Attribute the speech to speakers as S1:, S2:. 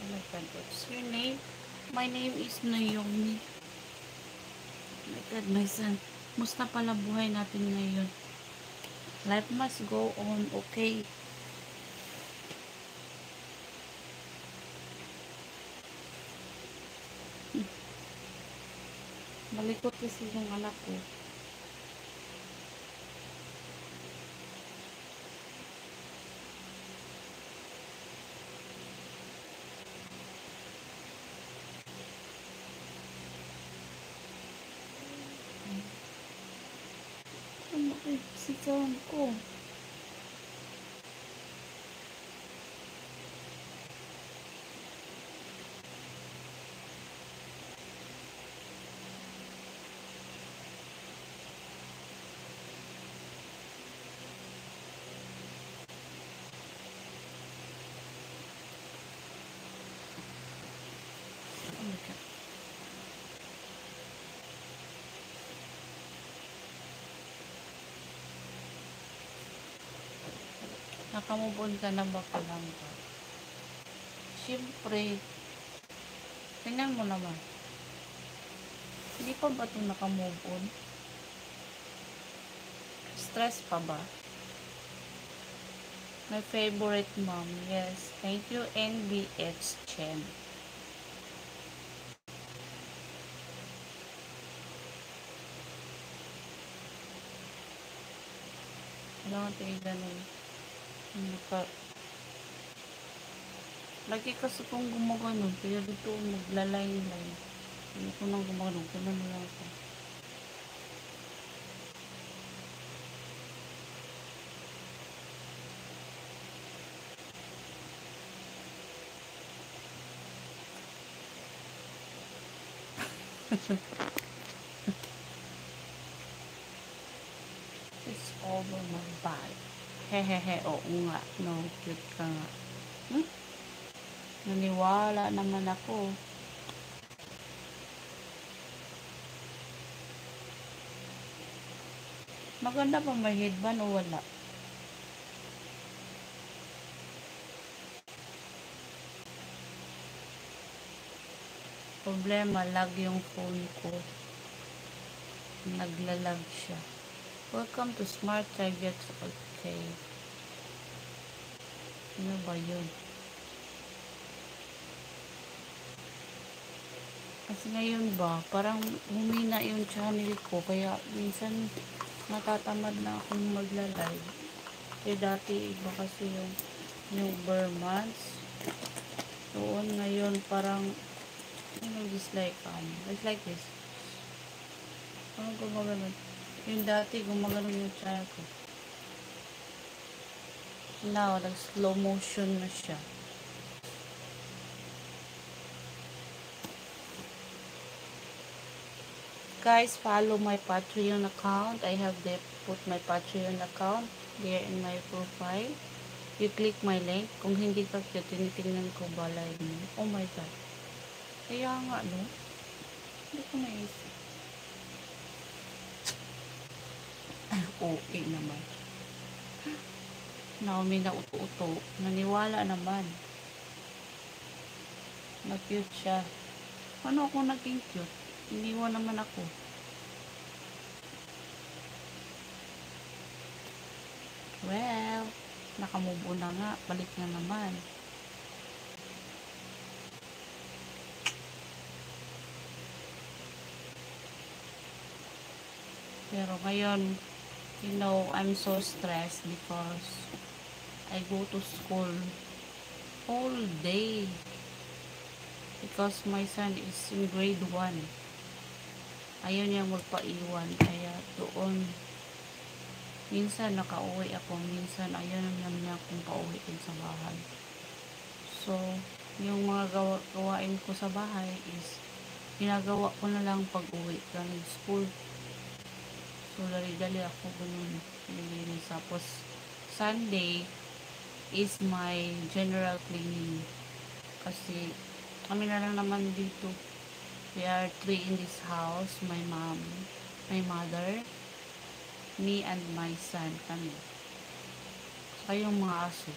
S1: my God, what's your name? My name is Naomi. My God, my son. Musta pala buhay natin ngayon? Life must go on, okay? Malikot kasi yung anak ko. Ano kayo? Sigawan ko. Oh my God. Nakamove ka na ba palang ba? Siyempre, tingnan mo naman. Hindi pa ba ito nakamove on? Stress pa ba? My favorite mom. Yes. Thank you, NBH Chen. Alam mo, tingin ganun. Lagi kasi kong gumaganon. Kaya dito maglaline-line. Hindi ko nang gumaganon. Ganun na lang ako. It's over my body. Hehehe, oo nga. No, cute ka nga. Hmm? Naniwala naman ako. Maganda pa may headband o wala? Problema, lag yung phone ko. Naglalag siya. Welcome to Smart Targets. Okay. Ano ba yun? Kasi ngayon ba, parang humina yung channel ko. Kaya minsan natatamad na akong magla-live. Kasi dati iba kasi yung Burmans. Doon ngayon parang it's like this. Parang gumagano. Yung dati gumagano yung channel ko. Now, nag-slow motion na siya. Guys, follow my Patreon account. I have put my Patreon account there in my profile. You click my link. Kung hindi ka tinitingnan ko ba live mo. Oh my God. Kaya nga, no? Hindi ko naisip. Okay naman. Naomi na uto-uto. Naniwala naman. Na-cute siya. Ano ako naging cute? Iniwan naman ako. Well, nakamubo na nga. Balik na naman. Pero ngayon, you know, I'm so stressed because I go to school all day because my son is in grade 1. Ayaw niya magpaiwan, kaya doon minsan nakauwi ako, minsan ayaw naman niya akong pauwiin sa bahay. So, yung mga gawain ko sa bahay is ginagawa ko na lang pag uwi galing school. So, dali-dali ako ganun nilinis. Tapos, Sunday is my general cleaning. Kasi, kami na lang naman dito. We are 3 in this house. My mom, my mother, me, and my son. Kami. Saka yung mga aso.